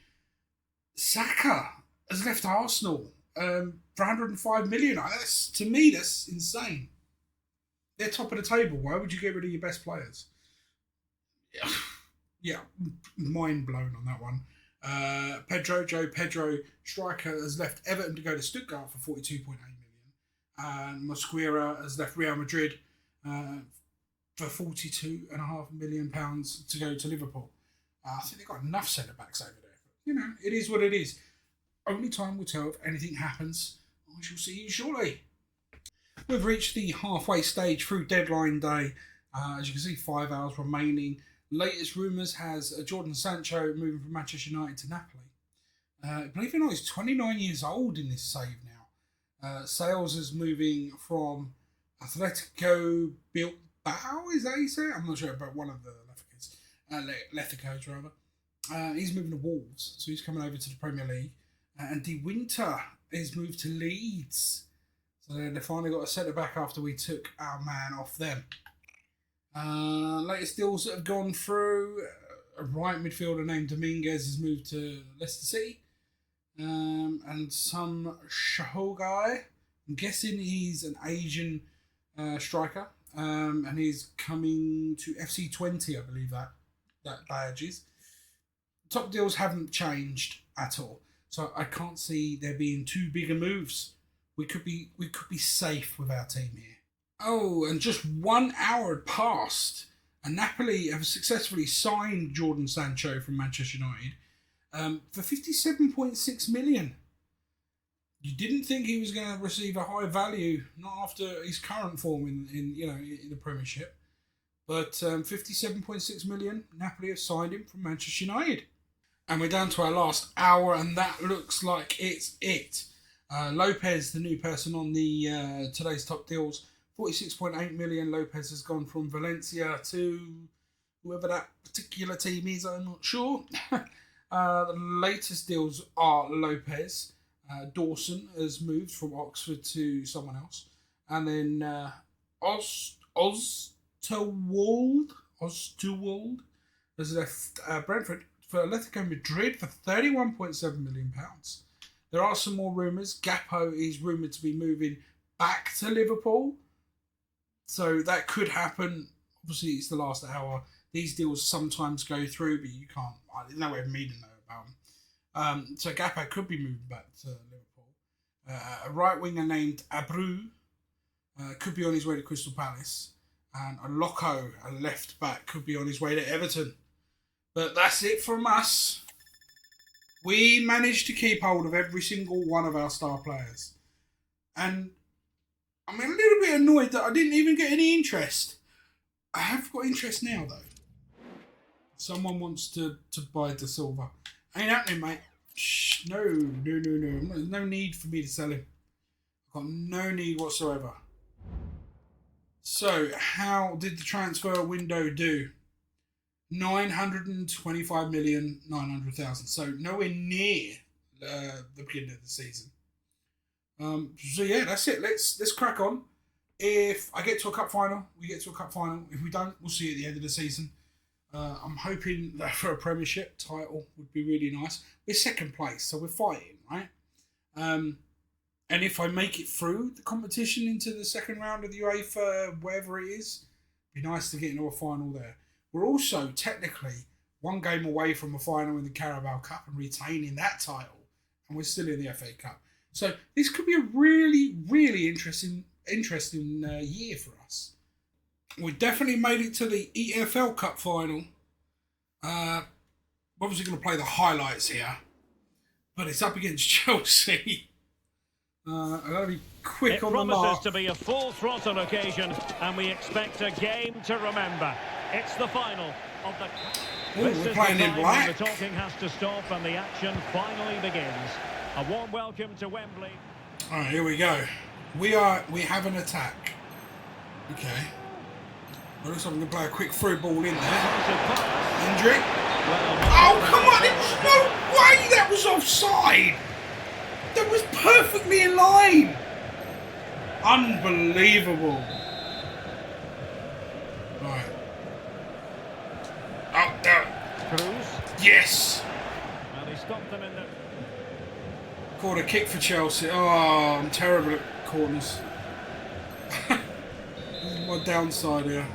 Saka has left Arsenal for 105 million. To me, that's insane. They're top of the table. Why would you get rid of your best players? Yeah, mind blown on that one. Joe Pedro, striker, has left Everton to go to Stuttgart for 42.8 million. And Mosquera has left Real Madrid for £42.5 million to go to Liverpool. I think they've got enough centre-backs over there. But, it is what it is. Only time will tell if anything happens. I shall see you shortly. We've reached the halfway stage through deadline day. As you can see, 5 hours remaining. Latest rumours has Jordan Sancho moving from Manchester United to Napoli. Believe it or not, he's 29 years old in this save now. Sales is moving from Atletico Bilbao, is that how you say it? I'm not sure about one of the Atletico's rather. He's moving to Wolves, so he's coming over to the Premier League. And De Winter is moved to Leeds. So they finally got a centre-back after we took our man off them. Latest deals that have gone through. A right midfielder named Dominguez has moved to Leicester City. And some Shaho guy. I'm guessing he's an Asian striker. And he's coming to FC20, I believe that badge is. Top deals haven't changed at all. So I can't see there being too big a moves. We could be safe with our team here. Oh, and just 1 hour had passed, and Napoli have successfully signed Jordan Sancho from Manchester United for 57.6 million. You didn't think he was going to receive a high value, not after his current form in the Premiership, but 57.6 million. Napoli have signed him from Manchester United, and we're down to our last hour, and that looks like it's it. Lopez, the new person on the today's top deals. 46.8 million. Lopez has gone from Valencia to whoever that particular team is, I'm not sure. The latest deals are Lopez. Dawson has moved from Oxford to someone else. And then Osterwald has left Brentford for Atletico Madrid for £31.7 million. There are some more rumours. Gakpo is rumoured to be moving back to Liverpool. So that could happen. Obviously, it's the last hour. These deals sometimes go through, but you can't. There's no way of me to know about them. So Gakpo could be moving back to Liverpool. A right winger named Abreu could be on his way to Crystal Palace. And a Loco, a left back, could be on his way to Everton. But that's it from us. We managed to keep hold of every single one of our star players. And I'm a little bit annoyed that I didn't even get any interest. I have got interest now, though. Someone wants to buy De Silva. Ain't happening, mate. Shh, no. There's no need for me to sell him. I've got no need whatsoever. So, how did the transfer window do? 925,900,000. So nowhere near the beginning of the season. So yeah, that's it. Let's crack on. If I get to a cup final, we get to a cup final. If we don't, we'll see at the end of the season. I'm hoping that for a Premiership title would be really nice. We're second place, so we're fighting, right? And if I make it through the competition into the second round of the UEFA, wherever it is, it'd be nice to get into a final there. We're also technically one game away from a final in the Carabao Cup and retaining that title, and we're still in the FA Cup. So this could be a really, really interesting year for us. We definitely made it to the EFL Cup final. Obviously going to play the highlights here, but it's up against Chelsea. I've got to be quick on the mark. It promises to be a full throttle occasion, and we expect a game to remember. It's the final of the. We're playing in black. The talking has to stop, and the action finally begins. A warm welcome to Wembley. All right, here we go. We have an attack. Okay. Well, looks like I'm going to play a quick through ball in there. Hendrick. Oh, come on! There's no way that was offside! That was perfectly in line! Unbelievable. Right. Oh, no. Cruz. Yes! And he stopped them in the... Corner kick for Chelsea. Oh, I'm terrible at corners. This is my downside here.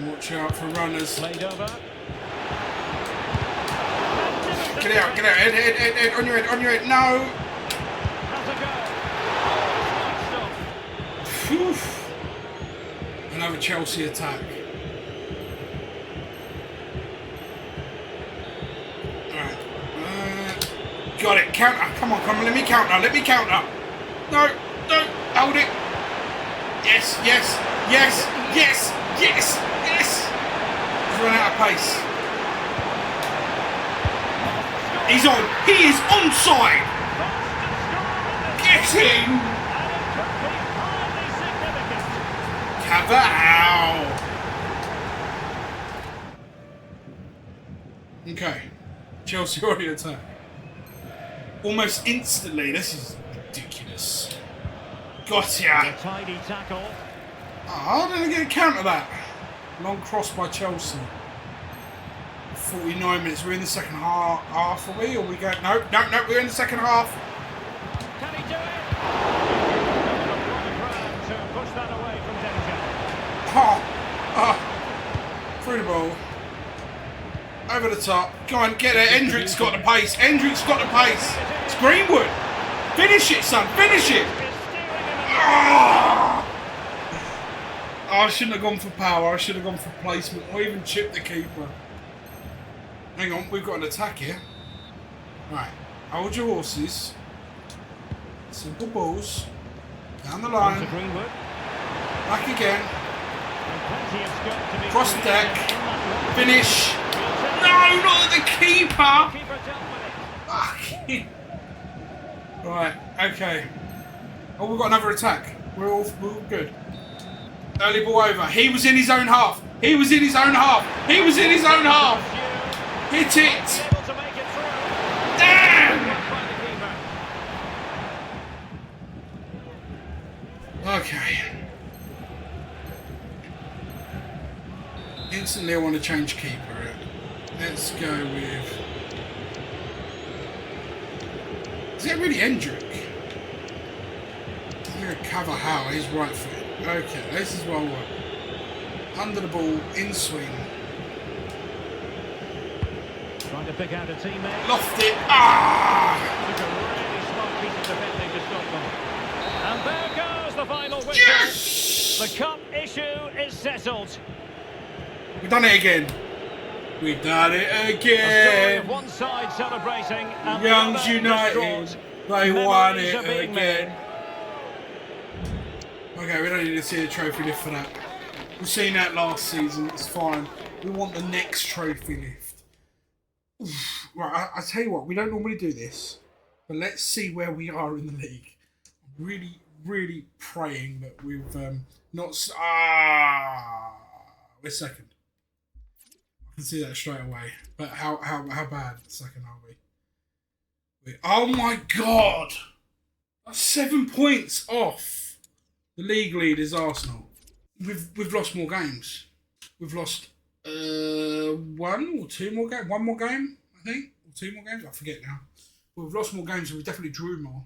Watch out for runners. Played over. Get out, head, on your head, no! Phew. Another Chelsea attack. Alright. Got it, counter, come on, let me counter. No, hold it. Yes. He's run out of pace. He's on. He is onside. Get him. Cabal. Okay. Chelsea already attack. Almost instantly. This is ridiculous. Gotcha. A tidy tackle. How did I get a counter that? Long cross by Chelsea. 49 minutes. We're in the second half, are we? Or we go? No, we're in the second half. Can he do it? To push that away from danger. Through the ball. Over the top. Go on, get it. Hendrick's got the pace. It's Greenwood. Finish it, son. Finish it. I shouldn't have gone for power. I should have gone for placement or even chipped the keeper. Hang on, we've got an attack here. Right, hold your horses. Simple balls. Down the line. Back again. Cross the deck. Finish. No, not at the keeper. Fucking. Right, okay. Oh, we've got another attack. We're all good. Early ball over. He was in his own half. Hit it. Damn. Okay. Instantly I want to change keeper. Let's go with... Is that really Hendrick? I'm going to cover how he's right foot. Okay, this is what I want. Under the ball, in swing. Trying to pick out a teammate. Loft it. It's a really smart piece of defending to stop them. And there goes the final whistle. Yes! The cup issue is settled. We've done it again. We've done it again. One side celebrating and Young's the United. They won it again. Okay, we don't need to see a trophy lift for that. We've seen that last season. It's fine. We want the next trophy lift. Oof. Right, I tell you what. We don't normally do this, but let's see where we are in the league. I'm really, really praying that we've not. We're second. I can see that straight away. But how bad second are we? Oh my God! That's 7 points off. The league lead is Arsenal. We've lost more games. We've lost one or two more games. One more game, I think. Or two more games. I forget now. But we've lost more games and we definitely drew more.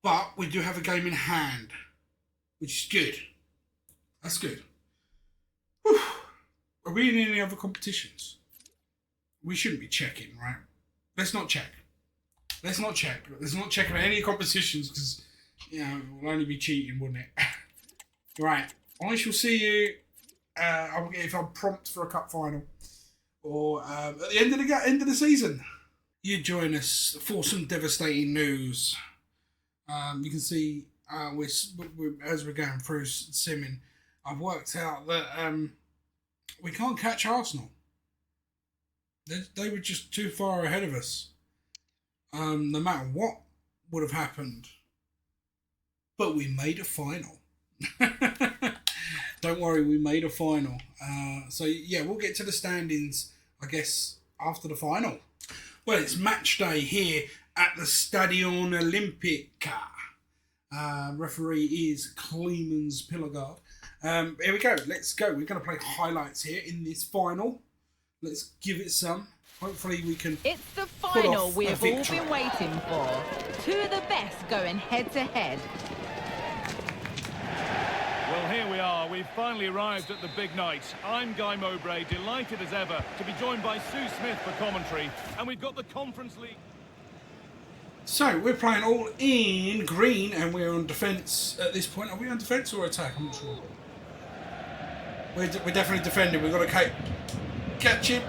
But we do have a game in hand, which is good. That's good. Whew. Are we in any other competitions? We shouldn't be checking, right? Let's not check. Let's not check. Let's not check about any competitions because, you know, we'll only be cheating, wouldn't it? Right. I shall see you if I'm prompt for a cup final or at the end of the season. You join us for some devastating news. You can see as we're going through simming, I've worked out that we can't catch Arsenal. They were just too far ahead of us. No matter what would have happened. But we made a final. Don't worry, we made a final. So yeah, we'll get to the standings, I guess, after the final. Well, it's match day here at the Stadion Olimpica. Referee is Clemens Pillegard. Here we go. Let's go. We're going to play highlights here in this final. Let's give it some. Hopefully we can. It's the final we have all been waiting for. Two of the best going head to head. Well, here we are. We've finally arrived at the big night. I'm Guy Mowbray, delighted as ever to be joined by Sue Smith for commentary. And we've got the Conference League. So, we're playing all in green and we're on defence at this point. Are we on defence or attack? I'm not sure. We're definitely defending. We've got to catch him.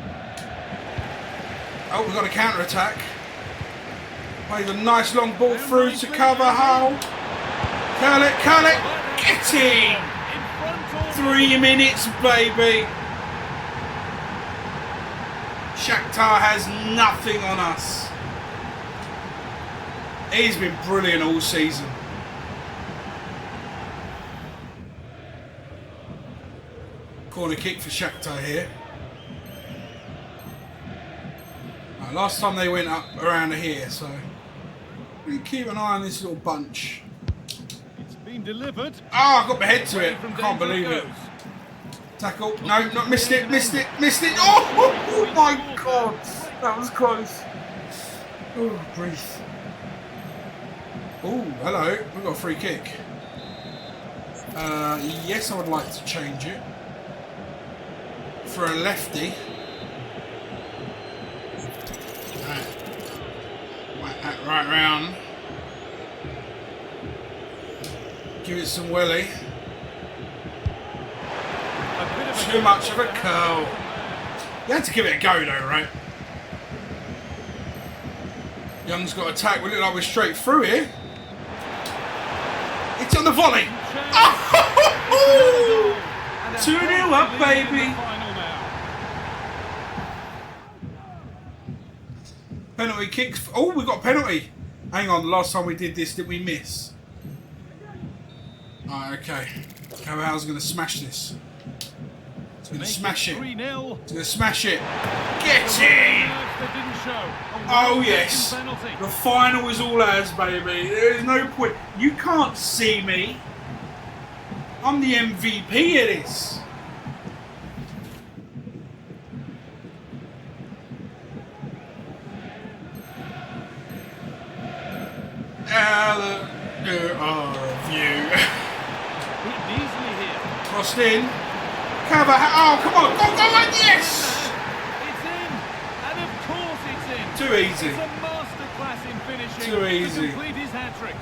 Oh, we've got a counter-attack. Plays a nice long ball through to cover Hull. Curl it. Get in! 3 minutes, baby. Shakhtar has nothing on us. He's been brilliant all season. Corner kick for Shakhtar here. Right, last time they went up around here, so we keep an eye on this little bunch. Been delivered. Oh, I got my head to it. Can't believe it. Tackle. No, not missed it. Oh my God. That was close. Oh, breathe. Oh, hello. We've got a free kick. Yes, I would like to change it for a lefty. Right round. Give it some welly. Too much of a curl. You had to give it a go though, right? Young's got attack. We look like we're straight through here. It's on the volley. Oh! 2-0 up, baby. Penalty kicks. Oh, we got a penalty. Hang on, the last time we did this, did we miss? Alright, okay. Carvalho's going to smash this. He's going to smash it. He's going to smash it. Get in! Oh, yes. The final is all ours, baby. There's no point. You can't see me. I'm the MVP of this. View. Crossed in. Carvalho. Oh, come on. Go, yes! It's in. And of course it's in. Too easy. It's a masterclass in finishing. Too easy. To complete his hat-trick.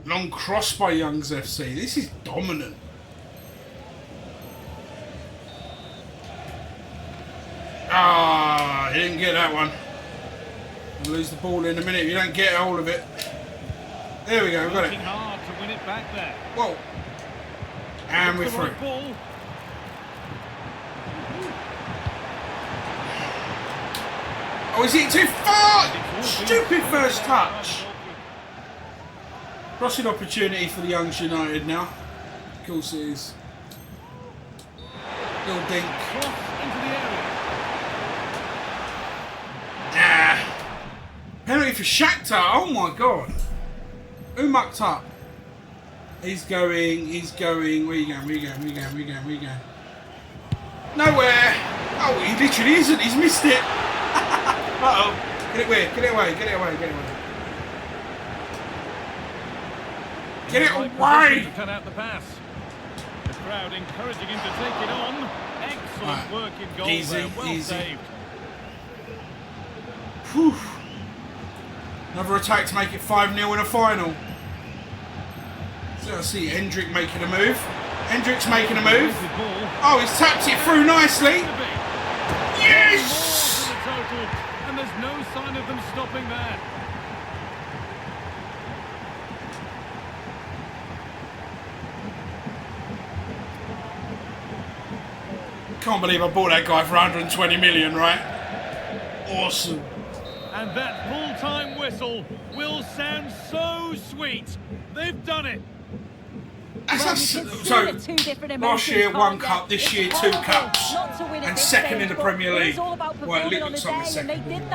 Long cross by Young's FC. This is dominant. Ah, he didn't get that one. We'll lose the ball in a minute if you don't get hold of it. There we go, we've got it. Hard to win it back there. Whoa. And we're through. Oh, is it too far? Stupid first touch. Crossing opportunity for the Youngs United now. Of course it is. Little dink. Cross into the area. Penalty for Shakhtar. Oh my god. Who mucked up? He's going. Where you going? Nowhere. Oh, he literally isn't. He's missed it. Uh-oh. Get it away. Get it away. To cut out the pass. The crowd encouraging him to take it on. Excellent work in goal there. Well saved. Whew. Another attack to make it 5-0 in a final. So I see Hendrick making a move. Hendrick's making a move. Oh, he's tapped it through nicely. Yes! And there's no sign of them stopping there. Can't believe I bought that guy for 120 million, right? Awesome. And that full-time whistle will sound so sweet. They've done it. So, last year 1 cup, this year 2 cups, and second in the Premier League. Well, it looks like second.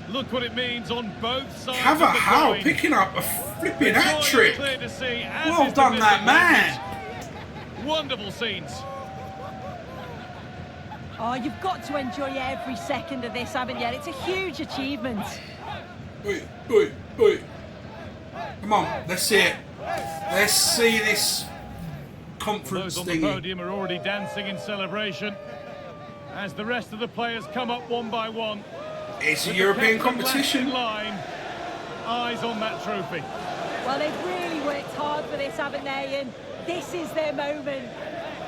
Look what it means on both sides. How picking up a flipping hat-trick. Well done, that man. Wonderful scenes. Oh, you've got to enjoy every second of this, haven't you? It's a huge achievement. Oi. Come on, let's see it. Let's see this conference Those on the podium are already dancing in celebration as the rest of the players come up one by one. It's a European competition. Line, eyes on that trophy. Well, they've really worked hard for this, haven't they? And this is their moment.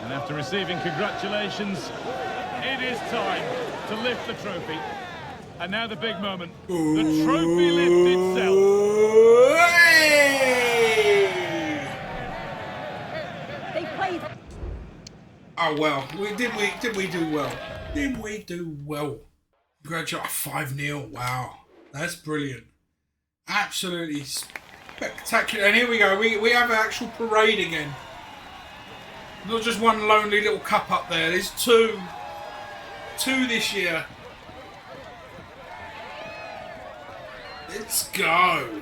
And after receiving congratulations, it is time to lift the trophy. And now the big moment. The trophy lift itself. They played. Oh well, did we do well? Did we do well? Congratulations, 5-0. Wow, that's brilliant. Absolutely spectacular. And here we go. We have an actual parade again. Not just one lonely little cup up there. There's two this year. Let's go.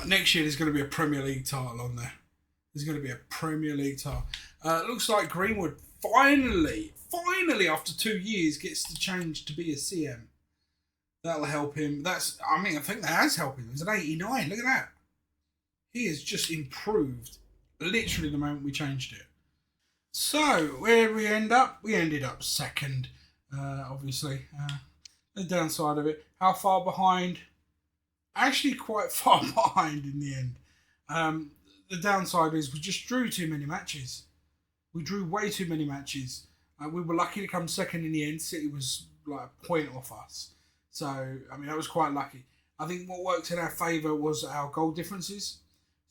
Next year there's going to be a Premier League title on there. There's going to be a Premier League title. Looks like Greenwood finally after 2 years gets to change to be a CM. That'll help him. I think that has helped him. He's an 89. Look at that. He has just improved literally the moment we changed it. So, where did we end up? We ended up second, obviously. The downside of it, how far behind? Actually quite far behind in the end. The downside is we just drew too many matches. We drew way too many matches. We were lucky to come second in the end. City was like a point off us. So, I mean, that was quite lucky. I think what worked in our favour was our goal differences.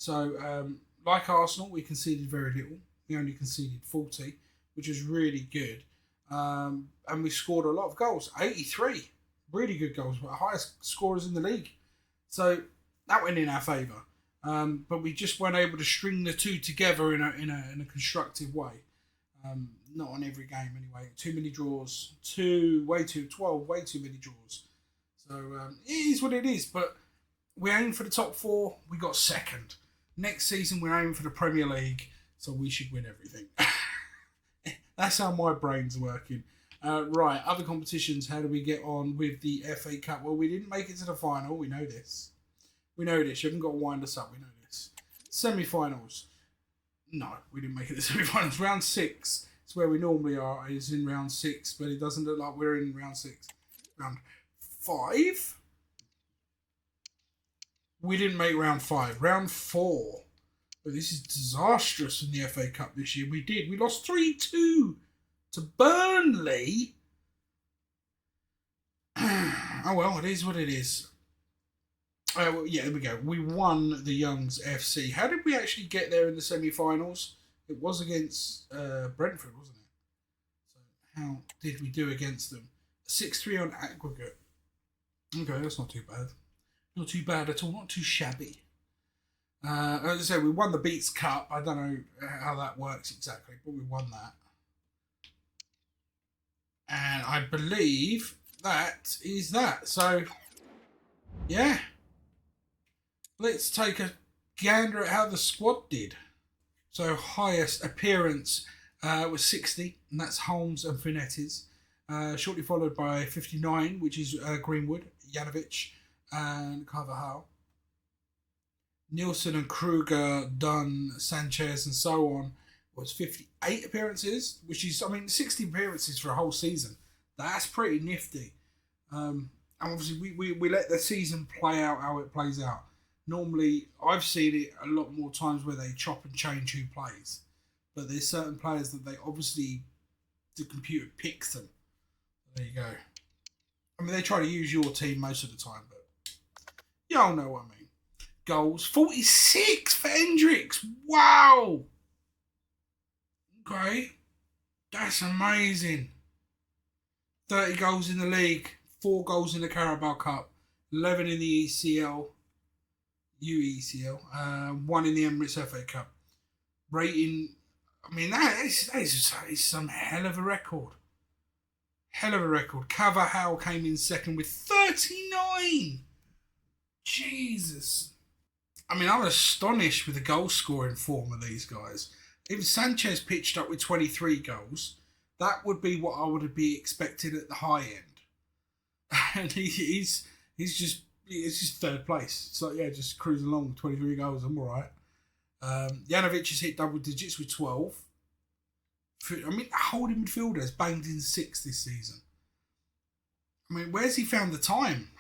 So, like Arsenal, we conceded very little. We only conceded 40, which was really good. And we scored a lot of goals, 83. Really good goals, but highest scorers in the league. So that went in our favour. But we just weren't able to string the two together in a constructive way. Not on every game anyway. Too many draws. Way too many draws. So it is what it is. But we aim for the top 4. We got second. Next season we're aiming for the Premier League. So we should win everything. That's how my brain's working. Right, other competitions. How do we get on with the FA Cup? Well, we didn't make it to the final. We know this. You haven't got to wind us up. We know this. Semi-finals. No, we didn't make it to the semi-finals. Round 6 is where we normally are. It's in round 6, but it doesn't look like we're in round 6. Round 5? We didn't make round 5. Round 4. But this is disastrous in the FA Cup this year. We did. We lost 3-2 to Burnley. Oh well, it is what it is. Well, yeah, here we go. We won the Youngs FC. How did we actually get there in the semi-finals? It was against Brentford, wasn't it? So how did we do against them? 6-3 on aggregate. Okay, that's not too bad. Not too bad at all. Not too shabby. As I said, we won the Beats Cup. I don't know how that works exactly, but we won that. And I believe that is that. So, yeah. Let's take a gander at how the squad did. So, highest appearance was 60, and that's Holmes and Finettes. Shortly followed by 59, which is Greenwood, Janovic, and Carvajal. Nielsen and Kruger, Dunn, Sanchez, and so on was 58 appearances, which is, 60 appearances for a whole season. That's pretty nifty. And obviously, we let the season play out how it plays out. Normally, I've seen it a lot more times where they chop and change who plays. But there's certain players that they obviously, the computer picks them. There you go. They try to use your team most of the time, but y'all know what I mean. Goals, 46 for Hendricks. Wow. Okay. That's amazing. 30 goals in the league, 4 goals in the Carabao Cup, 11 in the UECL, 1 in the Emirates FA Cup. Rating, that is some hell of a record. Hell of a record. Carvajal came in second with 39. Jesus. I'm astonished with the goal scoring form of these guys. If Sanchez pitched up with 23 goals, that would be what I would be expecting at the high end. And he's just third place. So yeah, just cruising along with 23 goals. I'm all right. Janovic has hit double digits with 12. Holding midfielders banged in 6 this season. Where's he found the time?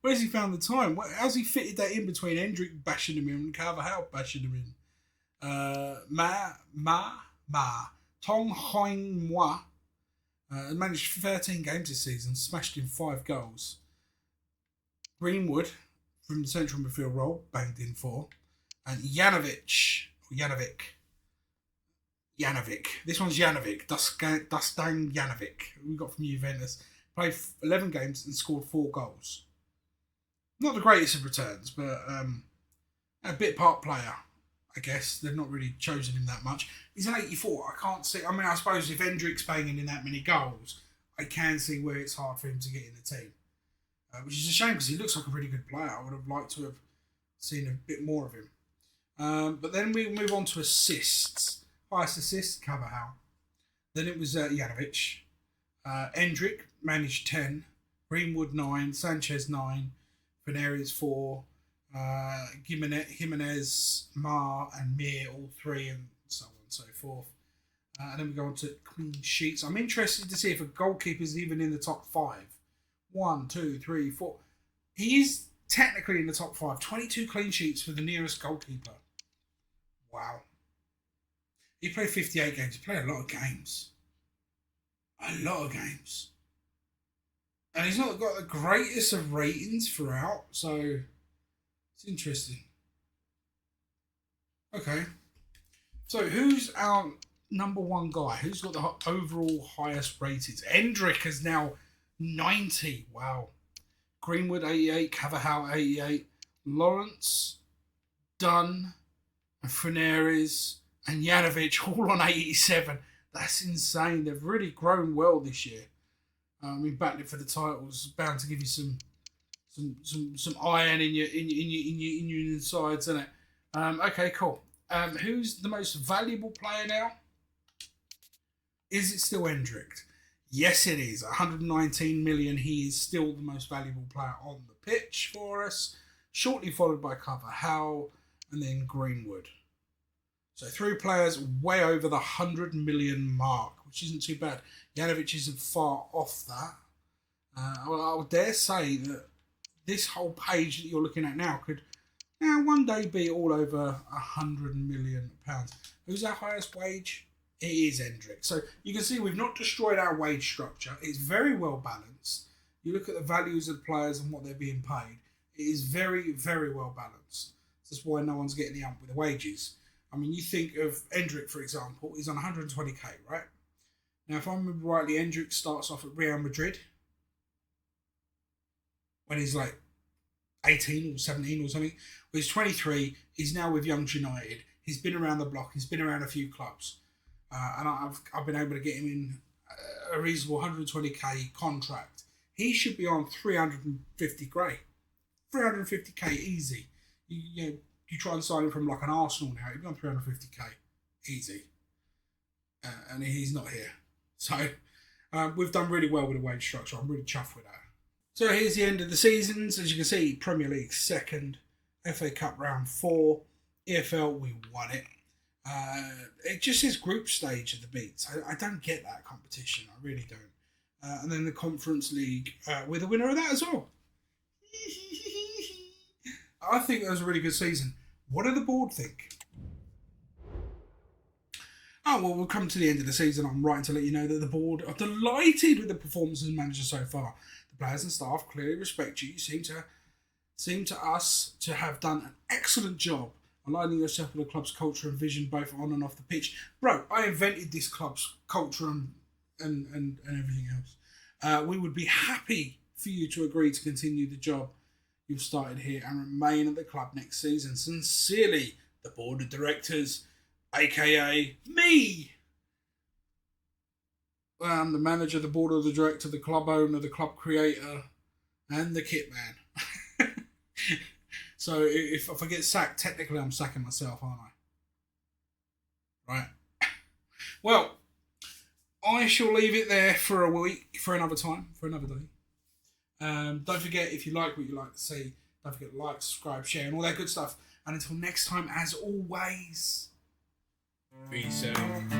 Where's he found the time? How's he fitted that in between Hendrick bashing him in and Carvajal bashing him in? Tong Hoing Moi managed 13 games this season, smashed in 5 goals. Greenwood, from the central midfield role, banged in 4. And Janovic. This one's Janovic. Dusan Janovic. We got from Juventus. Played 11 games and scored 4 goals. Not the greatest of returns, but a bit part player, I guess. They've not really chosen him that much. He's an 84. I can't see... I suppose if Hendrick's banging in that many goals, I can see where it's hard for him to get in the team. Which is a shame because he looks like a really good player. I would have liked to have seen a bit more of him. But then we move on to assists. Highest assist, Carvajal. Then it was Janovic. Hendrick managed 10. Greenwood 9. Sanchez 9. Finettes 4. Jimenez, Mar and Mir, all 3, and so on and so forth. And then we go on to clean sheets. I'm interested to see if a goalkeeper is even in the top 5. 1, 2, 3, 4. He is technically in the top 5. 22 clean sheets for the nearest goalkeeper. Wow. He played 58 games. He played a lot of games. A lot of games. And he's not got the greatest of ratings throughout, so it's interesting. Okay. So who's our number 1 guy? Who's got the overall highest ratings? Hendrick is now 90. Wow. Greenwood 88, Carvajal 88, Lawrence, Dunn, and Finettes, and Janovic all on 87. That's insane. They've really grown well this year. Battling for the titles, bound to give you some iron in your insides, isn't it? Okay, cool. Who's the most valuable player now? Is it still Hendrick? Yes, it is. 119 million. He is still the most valuable player on the pitch for us. Shortly followed by Carvajal and then Greenwood. So 3 players way over the 100 million mark, which isn't too bad. Janovic isn't far off that. I would dare say that this whole page that you're looking at now could one day be all over £100 million. Who's our highest wage? It is Hendrick. So you can see we've not destroyed our wage structure. It's very well balanced. You look at the values of the players and what they're being paid. It is very, very well balanced. That's why no one's getting the ump with the wages. You think of Hendrick, for example, he's on 120k, right? Now, if I remember rightly, Hendrick starts off at Real Madrid. when he's like 18 or 17 or something. Well, he's 23. He's now with Young United. He's been around the block. He's been around a few clubs. And I've been able to get him in a reasonable 120k contract. He should be on 350 great. 350k easy. You try and sign him from like an Arsenal now. He'd be on 350k easy. And he's not here. So we've done really well with the wage structure. I'm really chuffed with that. So here's the end of the seasons. As you can see, Premier League second, FA Cup round 4, EFL we won it. It just says group stage of the beats. I don't get that competition. I really don't. And then the Conference League, we're the winner of that as well. I think that was a really good season. What do the board think? Oh, well, we'll come to the end of the season. I'm writing to let you know that the board are delighted with the performance of the manager so far. The players and staff clearly respect you. You seem to us to have done an excellent job aligning yourself with the club's culture and vision both on and off the pitch. Bro, I invented this club's culture and everything else. We would be happy for you to agree to continue the job you've started here and remain at the club next season. Sincerely, the board of directors, aka me. I'm the manager, the board of the director, the club owner, the club creator, and the kit man. So if I get sacked, technically I'm sacking myself, aren't I? Right. Well, I shall leave it there for a week, for another time, for another day. Don't forget, if you like what you like to see, don't forget to like, subscribe, share, and all that good stuff. And until next time, as always, peace out.